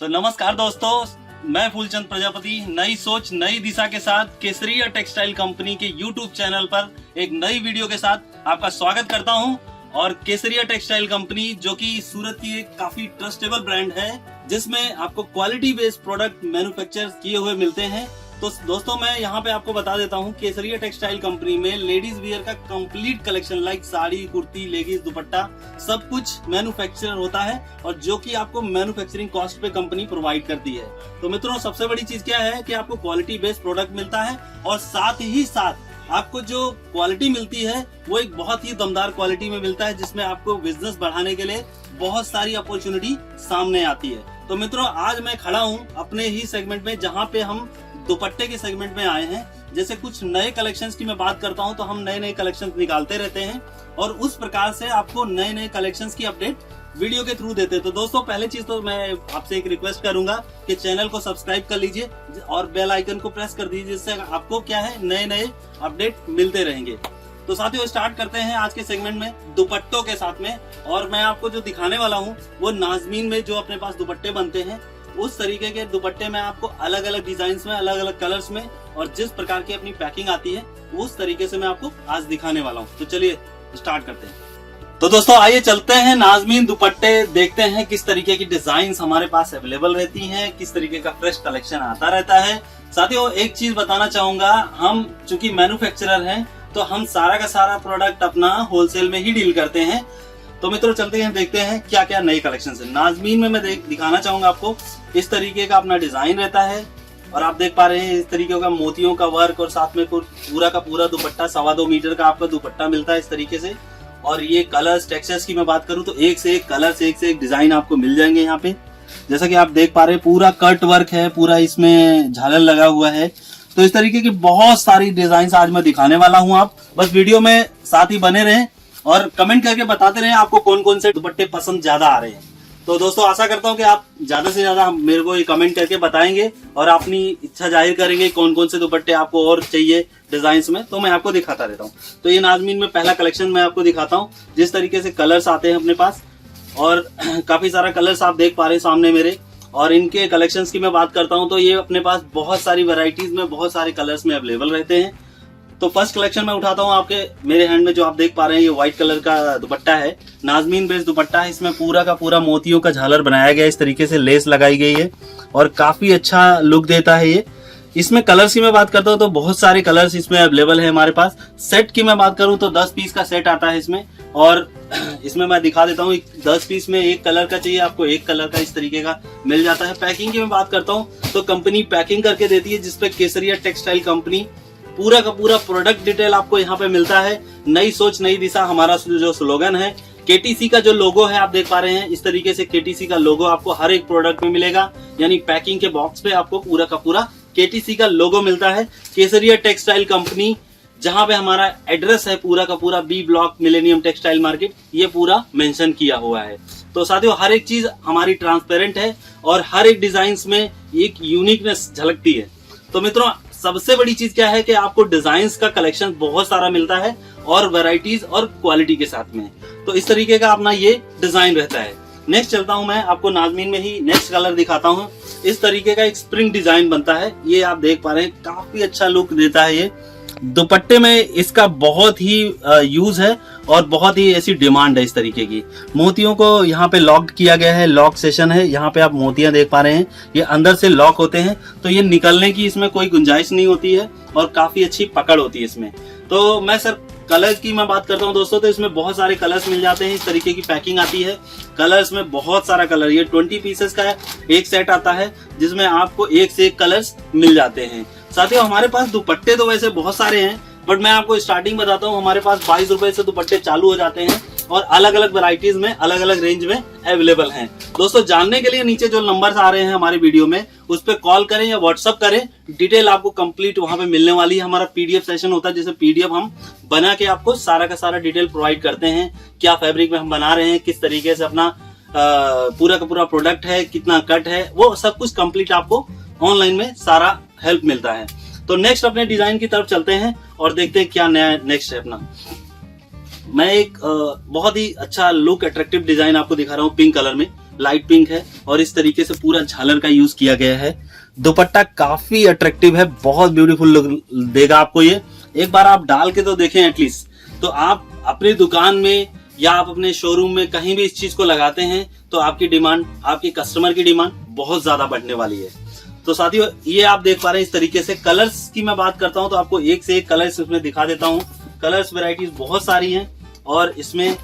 नमस्कार दोस्तों, मैं फूलचंद प्रजापति नई सोच नई दिशा के साथ केसरिया टेक्सटाइल कंपनी के यूट्यूब चैनल पर एक नई वीडियो के साथ आपका स्वागत करता हूं। और केसरिया टेक्सटाइल कंपनी जो कि सूरत की एक काफी ट्रस्टेबल ब्रांड है, जिसमें आपको क्वालिटी बेस्ड प्रोडक्ट मैन्युफैक्चर किए हुए मिलते हैं। तो दोस्तों, मैं यहाँ पे आपको बता देता हूँ, केसरिया टेक्सटाइल कंपनी में लेडीज वियर का complete collection like sari, kurti, leggings, दुपट्टा सब कुछ मैन्युफैक्चर होता है और जो कि आपको मैन्युफैक्चरिंग कॉस्ट पे कंपनी प्रोवाइड करती है। तो मित्रों, सबसे बड़ी चीज क्या है कि आपको क्वालिटी बेस्ड प्रोडक्ट मिलता है और साथ ही साथ आपको जो क्वालिटी मिलती है वो एक बहुत ही दमदार क्वालिटी में मिलता है, जिसमें आपको बिजनेस बढ़ाने के लिए बहुत सारी अपॉर्चुनिटी सामने आती है। तो मित्रों, आज मैं खड़ा हूँ अपने ही सेगमेंट में, जहाँ पे हम दुपट्टे के सेगमेंट में आए हैं। जैसे कुछ नए कलेक्शंस की मैं बात करता हूं तो हम नए नए कलेक्शंस निकालते रहते हैं और उस प्रकार से आपको नए नए कलेक्शंस की अपडेट वीडियो के थ्रू देते हैं। तो दोस्तों, पहले चीज तो मैं आपसे एक रिक्वेस्ट करूंगा कि चैनल को सब्सक्राइब कर लीजिए और बेल आइकन को प्रेस कर दीजिए, जिससे आपको क्या है नए नए अपडेट मिलते रहेंगे। तो साथियों, स्टार्ट करते हैं आज के सेगमेंट में दुपट्टों के साथ में। और मैं आपको जो दिखाने वाला हूँ वो नाज़मीन में जो अपने पास दुपट्टे बनते हैं उस तरीके के दुपट्टे में आपको अलग अलग डिजाइन में, अलग अलग कलर्स में और जिस प्रकार की अपनी पैकिंग आती है उस तरीके से मैं आपको आज दिखाने वाला हूँ। तो चलिए स्टार्ट करते हैं। तो दोस्तों, आइए चलते हैं नाज़मीन दुपट्टे, देखते हैं किस तरीके की डिजाइन्स हमारे पास अवेलेबल रहती हैं, किस तरीके का फ्रेश कलेक्शन आता रहता है। साथियों, एक चीज बताना चाहूंगा, हम चूंकि मैन्युफैक्चरर हैं तो हम सारा का सारा प्रोडक्ट अपना होलसेल में ही डील करते हैं। तो मित्रों, चलते हैं, देखते हैं क्या क्या नए कलेक्शन है नाज़मीन में। मैं दिखाना चाहूंगा आपको, इस तरीके का अपना डिजाइन रहता है और आप देख पा रहे हैं इस तरीके का मोतियों का वर्क और साथ में पूरा का पूरा दुपट्टा 2.25 मीटर का आपका दुपट्टा मिलता है इस तरीके से। और ये कलर्स, टेक्सचर्स की मैं बात करूं तो एक से एक कलर्स, एक से एक डिजाइन आपको मिल जाएंगे यहाँ पे। जैसा कि आप देख पा रहे हैं, पूरा कट वर्क है, पूरा इसमें झालर लगा हुआ है। तो इस तरीके की बहुत सारी डिजाइन आज मैं दिखाने वाला हूँ। आप बस वीडियो में साथ ही बने रहें और कमेंट करके बताते रहे आपको कौन कौन से दुपट्टे पसंद ज्यादा आ रहे हैं। तो दोस्तों, आशा करता हूं कि आप ज्यादा से ज्यादा मेरे को ये कमेंट करके बताएंगे और अपनी इच्छा जाहिर करेंगे कौन कौन से दुपट्टे आपको और चाहिए डिजाइन्स में, तो मैं आपको दिखाता रहता हूं। तो ये नाज़मीन में पहला कलेक्शन मैं आपको दिखाता हूं, जिस तरीके से कलर्स आते हैं अपने पास और काफी सारा कलर्स आप देख पा रहे हैं सामने मेरे। और इनके कलेक्शंस की मैं बात करता हूं तो ये अपने पास बहुत सारी वैरायटीज में, बहुत सारे कलर्स में अवेलेबल रहते हैं। तो फर्स्ट कलेक्शन में उठाता हूँ आपके मेरे हैंड में, जो आप देख पा रहे हैं ये व्हाइट कलर का दुपट्टा है, नाज़मीन बेस्ड दुपट्टा है। इसमें पूरा का पूरा मोतियों का झालर बनाया गया, इस तरीके से लेस लगाई गई है और काफी अच्छा लुक देता है ये। इसमें कलर्स की मैं बात करता हूँ तो बहुत सारे कलर्स इसमें अवेलेबल है हमारे पास। सेट की मैं बात करूँ तो 10 पीस का सेट आता है इसमें और इसमें मैं दिखा देता हूँ, 10 पीस में एक कलर का चाहिए आपको, एक कलर का इस तरीके का मिल जाता है। पैकिंग की मैं बात करता हूँ तो कंपनी पैकिंग करके देती है, जिसपे केसरिया टेक्सटाइल कंपनी पूरा का पूरा प्रोडक्ट डिटेल आपको यहाँ पे मिलता है। नई सोच नई दिशा हमारा जो स्लोगन है। केटीसी का जो लोगो है आप देख पा रहे हैं, इस तरीके से केटीसी का लोगो आपको हर एक प्रोडक्ट में मिलेगा, यानी पैकिंग के बॉक्स पे आपको पूरा का पूरा केटीसी का लोगो मिलता है। केसरिया टेक्सटाइल कंपनी, जहाँ पे हमारा एड्रेस है पूरा का पूरा B block Millennium Textile Market, ये पूरा मेंशन किया हुआ है। तो साथियों, हर एक चीज हमारी ट्रांसपेरेंट है और हर एक डिजाइन में एक यूनिकनेस झलकती है। तो मित्रों, सबसे बड़ी चीज क्या है कि आपको डिजाइन्स का कलेक्शन बहुत सारा मिलता है और वैरायटीज और क्वालिटी के साथ में। तो इस तरीके का अपना ये डिजाइन रहता है। नेक्स्ट चलता हूं मैं आपको नाज़मीन में ही नेक्स्ट कलर दिखाता हूं। इस तरीके का एक स्प्रिंग डिजाइन बनता है, ये आप देख पा रहे हैं, काफी अच्छा लुक देता है ये दुपट्टे में। इसका बहुत ही यूज है और बहुत ही ऐसी डिमांड है इस तरीके की। मोतियों को यहाँ पे लॉक किया गया है, लॉक सेशन है, यहाँ पे आप मोतियां देख पा रहे हैं, ये अंदर से लॉक होते हैं तो ये निकलने की इसमें कोई गुंजाइश नहीं होती है और काफी अच्छी पकड़ होती है इसमें। तो मैं सर कलर की मैं बात करता हूँ दोस्तों, तो इसमें बहुत सारे कलर्स मिल जाते हैं, इस तरीके की पैकिंग आती है। कलर्स में बहुत सारा कलर, ये 20 पीसेस का एक सेट आता है जिसमें आपको एक से एक कलर्स मिल जाते हैं। साथियों, हमारे पास दुपट्टे तो वैसे बहुत सारे हैं, बट मैं आपको स्टार्टिंग बताता हूँ। हमारे पास 22 रुपए से दुपट्टे चालू हो जाते हैं और अलग अलग वैरायटीज में, अलग अलग रेंज में अवेलेबल हैं। दोस्तों, जानने के लिए नीचे जो नंबर्स आ रहे हैं हमारे वीडियो में, उस पर कॉल करें या व्हाट्सअप करें, डिटेल आपको कंप्लीट वहां पे मिलने वाली है। हमारा पीडीएफ सेशन होता है, जैसे पीडीएफ हम बना के आपको सारा का सारा डिटेल प्रोवाइड करते हैं, क्या फैब्रिक में हम बना रहे हैं, किस तरीके से अपना पूरा का पूरा प्रोडक्ट है, कितना कट है, वो सब कुछ कंप्लीट आपको ऑनलाइन में सारा हेल्प मिलता है। तो नेक्स्ट अपने डिजाइन की तरफ चलते हैं और देखते हैं क्या नया नेक्स्ट है अपना। मैं एक बहुत ही अच्छा लुक अट्रैक्टिव डिजाइन आपको दिखा रहा हूँ पिंक कलर में। लाइट पिंक है और इस तरीके से पूरा झालर का यूज किया गया है। दुपट्टा काफी अट्रैक्टिव है, बहुत ब्यूटीफुल लुक देगा आपको ये। एक बार आप डाल के तो देखें एटलीस्ट, तो आप अपनी दुकान में या आप अपने शोरूम में कहीं भी इस चीज को लगाते हैं तो आपकी डिमांड, आपकी कस्टमर की डिमांड बहुत ज्यादा बढ़ने वाली है। तो साथियों ये आप देख पा रहे हैं इस तरीके से। कलर्स की मैं बात करता हूं तो आपको एक से एक कलर्स इसमें दिखा देता हूं। कलर्स वैरायटीज बहुत सारी हैं और इसमें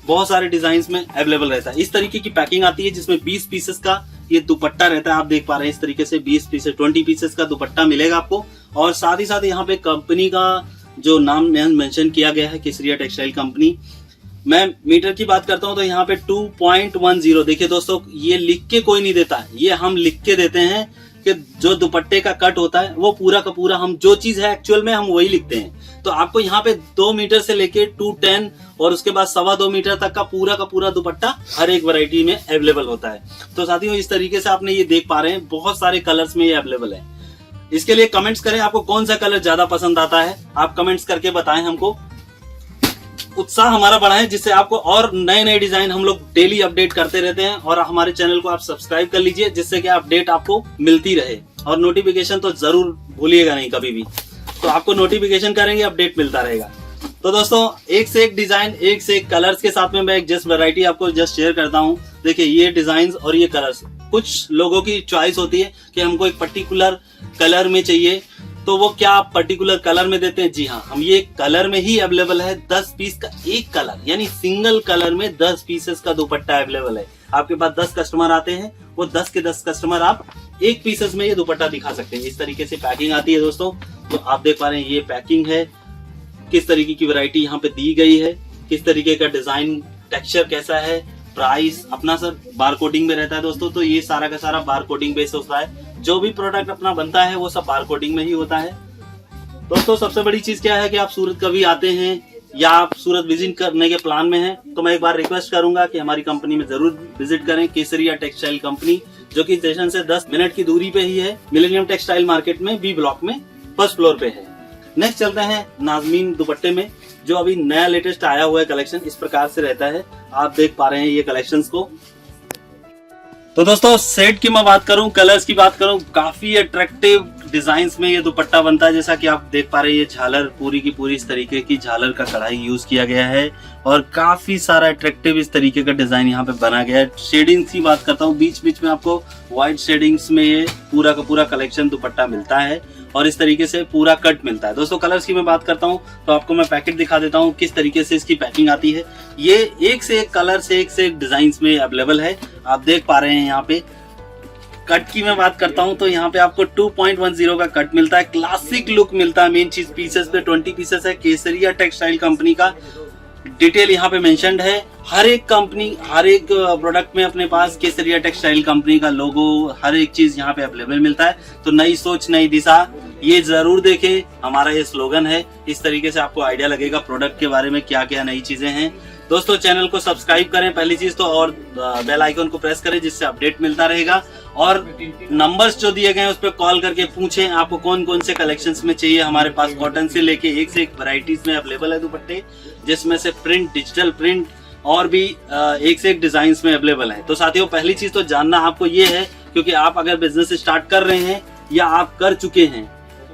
बहुत सारे डिजाइन में अवेलेबल रहता है। इस तरीके की पैकिंग आती है जिसमें 20 पीसेस का ये दुपट्टा रहता है। आप देख पा रहे हैं इस तरीके से 20 पीसेस 20 पीसेस का दुपट्टा मिलेगा आपको। और साथ ही साथ यहाँ पे कंपनी का जो नाम मेंशन किया गया है, केसरिया टेक्सटाइल कंपनी। मैं मीटर की बात करता हूं तो यहाँ पे 2.10, देखिए दोस्तों ये लिख के कोई नहीं देता है, ये हम लिख के देते हैं कि जो दुपट्टे का कट होता है वो पूरा का पूरा हम जो चीज है एक्चुअल में हम वही लिखते हैं। तो आपको यहाँ पे 2 मीटर से लेके 210 और उसके बाद 2.25 मीटर तक का पूरा दुपट्टा हर एक वैरायटी में अवेलेबल होता है। तो साथियों इस तरीके से आपने ये देख पा रहे हैं, बहुत सारे कलर्स में ये अवेलेबल है। इसके लिए कमेंट्स करें आपको कौन सा कलर ज्यादा पसंद आता है, आप कमेंट्स करके बताएं हमको। उत्साह हमारा बढ़ा है जिससे आपको और नए नए डिजाइन हम लोग डेली अपडेट करते रहते हैं। और हमारे चैनल को आप सब्सक्राइब कर लीजिए जिससे कि अपडेट आपको मिलती रहे। और नोटिफिकेशन तो जरूर भूलिएगा नहीं कभी भी, तो आपको नोटिफिकेशन करेंगे अपडेट मिलता रहेगा। तो दोस्तों एक से एक डिजाइन, एक से एक कलर्स के साथ में मैं एक जस्ट वैरायटी आपको जस्ट शेयर करता हूँ। देखिए ये डिजाइन और ये कलर्स, कुछ लोगों की चॉइस होती है कि हमको एक पर्टिकुलर कलर में चाहिए, तो वो क्या आप पर्टिकुलर कलर में देते हैं? जी हाँ, हम ये कलर में ही अवेलेबल है। 10 पीस का एक कलर यानी सिंगल कलर में 10 पीसेस का दुपट्टा अवेलेबल है। आपके पास 10 कस्टमर आते हैं, वो 10 के 10 कस्टमर आप एक पीसेस में ये दुपट्टा दिखा सकते हैं। इस तरीके से पैकिंग आती है दोस्तों। तो आप देख पा रहे हैं ये पैकिंग है, किस तरीके की वैरायटी यहाँ पे दी गई है, किस तरीके का डिजाइन, टेक्सचर कैसा है, प्राइस अपना सर बार कोडिंग में रहता है दोस्तों। तो ये सारा का सारा बार कोडिंग बेस होता है। जो भी प्रोडक्ट अपना बनता है वो सब बार कोडिंग में ही होता है दोस्तों। सबसे बड़ी चीज क्या है कि आप सूरत कभी आते हैं या आप सूरत विजिट करने के प्लान में हैं तो मैं एक बार रिक्वेस्ट करूंगा कि हमारी कंपनी में जरूर विजिट करें, केसरिया टेक्सटाइल कंपनी, जो कि स्टेशन से 10 मिनट की दूरी पे ही है, मिलेनियम टेक्सटाइल मार्केट में बी ब्लॉक में फर्स्ट फ्लोर पे है। नेक्स्ट चलते हैं नाजमीन दुपट्टे में, जो अभी नया लेटेस्ट आया हुआ है कलेक्शन। इस प्रकार से रहता है, आप देख पा रहे हैं ये कलेक्शंस को। तो दोस्तों सेट की मैं बात करूं, कलर्स की बात करूं, काफी अट्रैक्टिव डिजाइन्स में ये दुपट्टा बनता है। जैसा कि आप देख पा रहे हैं ये झालर पूरी की पूरी इस तरीके की झालर का कढ़ाई यूज किया गया है और काफी सारा अट्रैक्टिव इस तरीके का डिजाइन यहाँ पे बना गया है। शेडिंग्स की बात करता हूँ, बीच बीच में आपको व्हाइट शेडिंग्स में ये पूरा का पूरा कलेक्शन दुपट्टा मिलता है और इस तरीके से पूरा कट मिलता है। दोस्तों कलर्स की मैं बात करता हूँ तो आपको मैं पैकेट दिखा देता हूँ किस तरीके से इसकी पैकिंग आती है। ये एक से एक कलर से एक से एक डिजाइन में अवेलेबल है, आप देख पा रहे हैं। यहाँ पे कट की मैं बात करता हूं तो यहाँ पे आपको 2.10 का कट मिलता है, क्लासिक लुक मिलता है। मेन चीज पीसेस पे 20 पीसेस है, केसरिया टेक्सटाइल कंपनी का डिटेल यहाँ पे मेंशन्ड है। हर एक कंपनी, हर एक प्रोडक्ट में अपने पास केसरिया टेक्सटाइल कंपनी का लोगो, हर एक चीज यहाँ पे अवेलेबल मिलता है। तो नई सोच नई दिशा, ये जरूर देखें, हमारा ये स्लोगन है। इस तरीके से आपको आइडिया लगेगा प्रोडक्ट के बारे में क्या क्या नई चीजें हैं। दोस्तों चैनल को सब्सक्राइब करें पहली चीज तो, और बेल आइकन को प्रेस करें जिससे अपडेट मिलता रहेगा। और नंबर्स जो दिए गए हैं उस पर कॉल करके पूछें आपको कौन कौन से कलेक्शंस में चाहिए। हमारे पास कॉटन से लेके एक से एक वैरायटीज में अवेलेबल है दुपट्टे, जिसमें से प्रिंट, डिजिटल प्रिंट और भी एक से एक डिजाइन में अवेलेबल है। तो साथियों पहली चीज तो जानना आपको ये है, क्योंकि आप अगर बिजनेस स्टार्ट कर रहे हैं या आप कर चुके हैं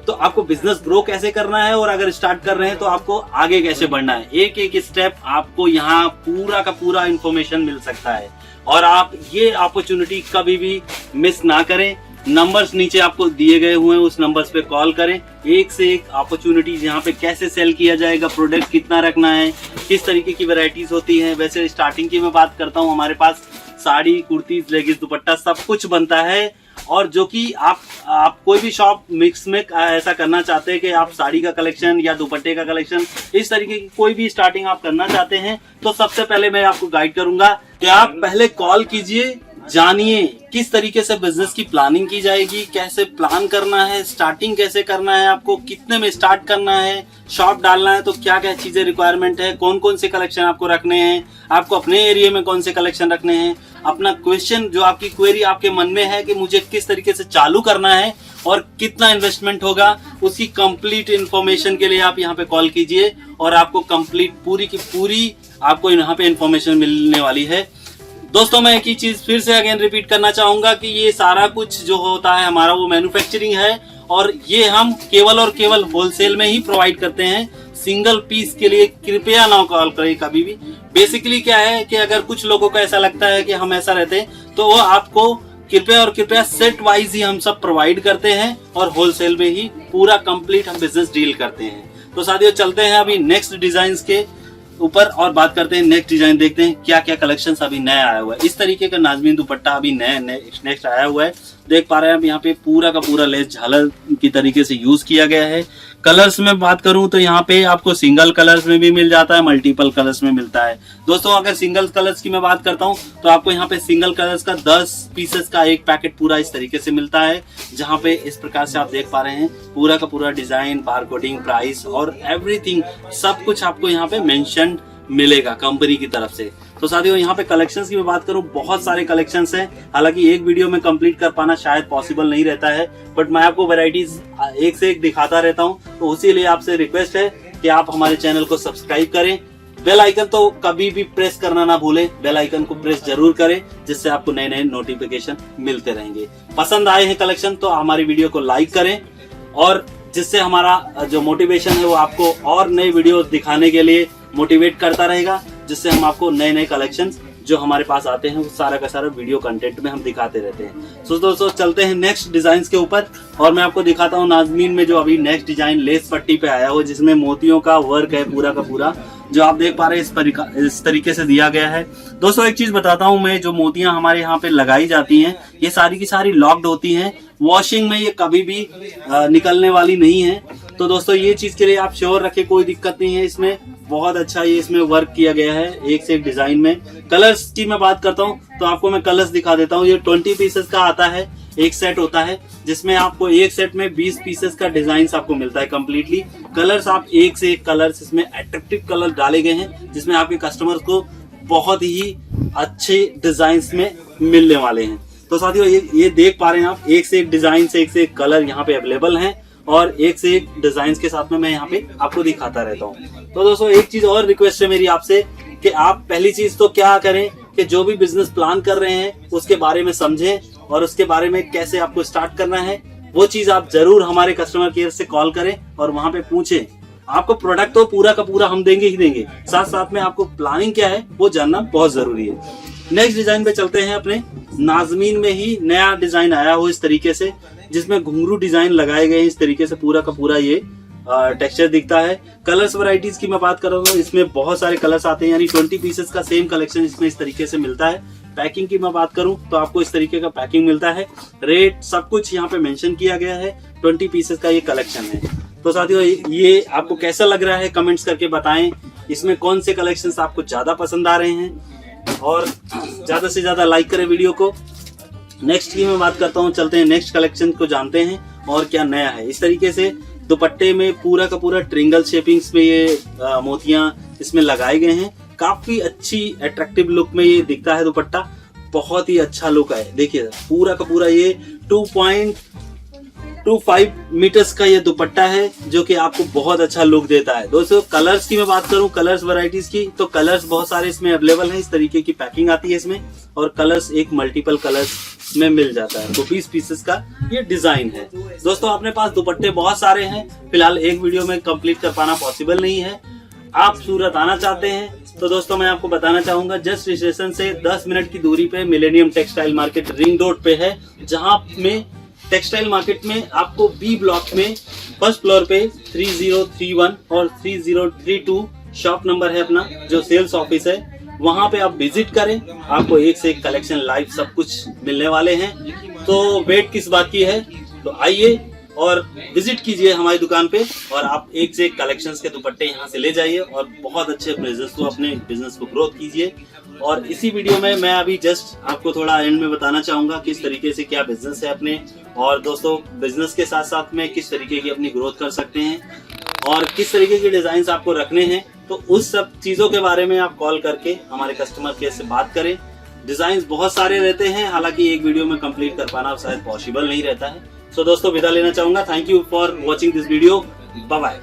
तो आपको बिजनेस ग्रो कैसे करना है, और अगर स्टार्ट कर रहे हैं तो आपको आगे कैसे बढ़ना है, एक एक स्टेप आपको यहाँ पूरा का पूरा इंफॉर्मेशन मिल सकता है। और आप ये अपॉर्चुनिटी कभी भी मिस ना करें। नंबर्स नीचे आपको दिए गए हुए हैं, उस नंबर्स पे कॉल करें। एक से एक अपॉर्चुनिटीज यहाँ पे कैसे सेल किया जाएगा, प्रोडक्ट कितना रखना है, किस तरीके की वैरायटीज होती हैं। वैसे स्टार्टिंग की मैं बात करता हूँ, हमारे पास साड़ी, कुर्तीज, लेगिंग्स, दुपट्टा सब कुछ बनता है। और जो कि आप कोई भी शॉप मिक्स में ऐसा करना चाहते हैं कि आप साड़ी का कलेक्शन या दुपट्टे का कलेक्शन, इस तरीके की कोई भी स्टार्टिंग आप करना चाहते हैं, तो सबसे पहले मैं आपको गाइड करूंगा कि आप पहले कॉल कीजिए, जानिए किस तरीके से बिजनेस की प्लानिंग की जाएगी, कैसे प्लान करना है, स्टार्टिंग कैसे करना है, आपको कितने में स्टार्ट करना है, शॉप डालना है तो क्या क्या चीजें रिक्वायरमेंट है, कौन कौन से कलेक्शन आपको रखने हैं, आपको अपने एरिया में कौन से कलेक्शन रखने हैं, अपना क्वेश्चन जो आपकी क्वेरी आपके मन में है कि मुझे किस तरीके से चालू करना है और कितना इन्वेस्टमेंट होगा, उसकी कंप्लीट इन्फॉर्मेशन के लिए आप यहाँ पे कॉल कीजिए और आपको कंप्लीट पूरी की पूरी आपको यहाँ पे इन्फॉर्मेशन मिलने वाली है। दोस्तों मैं एक ही चीज फिर से अगेन रिपीट करना चाहूंगा कि ये सारा कुछ जो होता है हमारा वो मैन्युफैक्चरिंग है और ये हम केवल और केवल होलसेल में ही प्रोवाइड करते हैं। सिंगल पीस के लिए कृपया ना कॉल करें कभी भी। बेसिकली क्या है कि अगर कुछ लोगों को ऐसा लगता है कि हम ऐसा रहते हैं तो वो आपको कृपया और कृपया सेट वाइज ही हम सब प्रोवाइड करते हैं और होलसेल में ही पूरा कंप्लीट हम बिजनेस डील करते हैं। तो साथियों चलते हैं अभी नेक्स्ट डिजाइन के ऊपर और बात करते हैं। नेक्स्ट डिजाइन देखते हैं क्या क्या कलेक्शंस अभी नया आया हुआ है। इस तरीके का नाज़मीन दुपट्टा अभी नेक्स्ट आया हुआ है। देख पा रहे हैं आप यहाँ पे पूरा का पूरा लेस झालर की तरीके से यूज किया गया है। कलर्स में बात करूं तो यहाँ पे आपको सिंगल कलर्स में भी मिल जाता है, मल्टीपल कलर्स में मिलता है। दोस्तों अगर सिंगल कलर्स की मैं बात करता हूं तो आपको यहाँ पे सिंगल कलर्स का 10 पीसेस का एक पैकेट पूरा इस तरीके से मिलता है, जहाँ पे इस प्रकार से आप देख पा रहे हैं पूरा का पूरा डिजाइन, बारकोडिंग, प्राइस और एवरीथिंग सब कुछ आपको यहाँ पे मेंशन मिलेगा कंपनी की तरफ से। तो साथियों यहाँ पे कलेक्शंस की मैं बात करूं बहुत सारे कलेक्शंस हैं। हालांकि एक वीडियो में कंप्लीट कर पाना शायद पॉसिबल नहीं रहता है, बट मैं आपको वैरायटीज एक से एक दिखाता रहता हूं। तो उसी लिए आपसे रिक्वेस्ट है कि आप हमारे चैनल को सब्सक्राइब करें। बेल आइकन तो कभी भी प्रेस करना ना भूलें, बेल आइकन को प्रेस जरूर करें जिससे आपको नए नए नोटिफिकेशन मिलते रहेंगे। पसंद आए हैं कलेक्शन तो हमारी वीडियो को लाइक करें और जिससे हमारा जो मोटिवेशन है वो आपको और नए वीडियो दिखाने के लिए मोटिवेट करता रहेगा, जिससे हम आपको नए नए कलेक्शंस जो हमारे पास आते हैं वो सारा का सारा वीडियो कंटेंट में हम दिखाते रहते हैं। सो दोस्तों चलते हैं नेक्स्ट डिजाइन के ऊपर और मैं आपको दिखाता हूँ नाज़मीन में जो अभी नेक्स्ट डिजाइन लेस पट्टी पे आया हो जिसमें मोतियों का वर्क है पूरा का पूरा, जो आप देख पा रहे हैं इस तरीके से दिया गया है। दोस्तों एक चीज बताता हूँ मैं, जो मोतियां हमारे यहाँ पे लगाई जाती हैं ये सारी की सारी लॉक्ड होती हैं, वॉशिंग में ये कभी भी निकलने वाली नहीं है। तो दोस्तों ये चीज के लिए आप श्योर रखें, कोई दिक्कत नहीं है। इसमें बहुत अच्छा ये इसमें वर्क किया गया है एक से एक डिजाइन में। कलर्स की मैं बात करता हूँ तो आपको मैं कलर्स दिखा देता हूँ। ये 20 पीसेस का आता है, एक सेट होता है जिसमें आपको एक सेट में 20 पीसेस का डिजाइन आपको मिलता है कंप्लीटली। कलर्स आप एक से एक कलर्स इसमें अट्रैक्टिव कलर डाले गए हैं जिसमें आपके कस्टमर्स को बहुत ही अच्छे डिजाइन में मिलने वाले हैं। तो साथियों ये देख पा रहे हैं आप, एक से एक डिजाइन से एक से एक कलर यहाँ पे अवेलेबल हैं और एक से एक डिजाइन के साथ में मैं यहाँ पे आपको दिखाता रहता हूँ। तो दोस्तों एक चीज और रिक्वेस्ट है मेरी आपसे कि आप पहली चीज तो क्या करें कि जो भी बिजनेस प्लान कर रहे हैं उसके बारे में समझें और उसके बारे में कैसे आपको स्टार्ट करना है वो चीज आप जरूर हमारे कस्टमर केयर से कॉल करें और वहां पे पूछें। आपको प्रोडक्ट तो पूरा का पूरा हम देंगे ही देंगे, साथ साथ में आपको प्लानिंग क्या है वो जानना बहुत जरूरी है। नेक्स्ट डिजाइन पे चलते हैं। अपने नाज़मीन में ही नया डिजाइन आया हो इस तरीके से जिसमें घुंघरू डिजाइन लगाए गए हैं इस तरीके से पूरा का पूरा ये टेक्सचर दिखता है। कलर्स वैरायटीज की मैं बात कर रहा हूँ, इसमें बहुत सारे कलर्स आते हैं, यानी 20 पीसेस का सेम कलेक्शन इसमें इस तरीके से मिलता है। पैकिंग की मैं बात करूं तो आपको इस तरीके का पैकिंग मिलता है, रेट सब कुछ यहाँ पे मेंशन किया गया है। 20 पीसेस का ये कलेक्शन है। तो साथियों ये आपको कैसा लग रहा है कमेंट्स करके बताएं, इसमें कौन से कलेक्शंस आपको ज्यादा पसंद आ रहे हैं और ज्यादा से ज्यादा लाइक करें वीडियो को। नेक्स्ट की मैं बात करता हूँ, चलते हैं नेक्स्ट कलेक्शन को जानते हैं और क्या नया है। इस तरीके से दुपट्टे में पूरा का पूरा ट्रिंगल शेपिंग्स में ये मोतियां इसमें लगाए गए हैं। काफी अच्छी अट्रैक्टिव लुक में ये दिखता है दुपट्टा, बहुत ही अच्छा लुक है। देखिए पूरा का पूरा ये 2.25 मीटर्स का ये दुपट्टा है जो कि आपको बहुत अच्छा लुक देता है। दोस्तों कलर्स की मैं बात करूं, कलर्स वैरायटीज की, तो कलर्स बहुत सारे इसमें अवेलेबल हैं। इस तरीके की पैकिंग आती है इसमें और कलर्स एक मल्टीपल कलर्स में मिल जाता है। तो 20 पीसेस का ये डिजाइन है। दोस्तों अपने पास दुपट्टे बहुत सारे हैं, फिलहाल एक वीडियो में कंप्लीट कर पाना पॉसिबल नहीं है। आप सूरत आना चाहते हैं तो दोस्तों मैं आपको बताना चाहूंगा, जस्ट स्टेशन से 10 मिनट की दूरी पे millennium Textile market ring road पे है, जहां में टेक्सटाइल मार्केट में आपको बी ब्लॉक में फर्स्ट फ्लोर पे 3031 और 3032 शॉप नंबर है अपना, जो सेल्स ऑफिस है। वहां पे आप विजिट करें, आपको एक से एक कलेक्शन लाइव सब कुछ मिलने वाले हैं। तो वेट किस बात की है, तो आइए और विजिट कीजिए हमारी दुकान पे और आप एक से एक कलेक्शंस के दुपट्टे यहाँ से ले जाइए और बहुत अच्छे अपने बिजनेस को ग्रोथ कीजिए। और इसी वीडियो में मैं अभी जस्ट आपको थोड़ा एंड में बताना चाहूंगा किस तरीके से क्या बिजनेस है अपने, और दोस्तों बिजनेस के साथ साथ में किस तरीके की अपनी ग्रोथ कर सकते हैं और किस तरीके के डिजाइन आपको रखने हैं। तो उस सब चीजों के बारे में आप कॉल करके हमारे कस्टमर केयर से बात करें। डिजाइन बहुत सारे रहते हैं, हालांकि एक वीडियो में कंप्लीट कर पाना शायद पॉसिबल नहीं रहता है। सो दोस्तों विदा लेना चाहूंगा। Thank you for watching this video. Bye bye.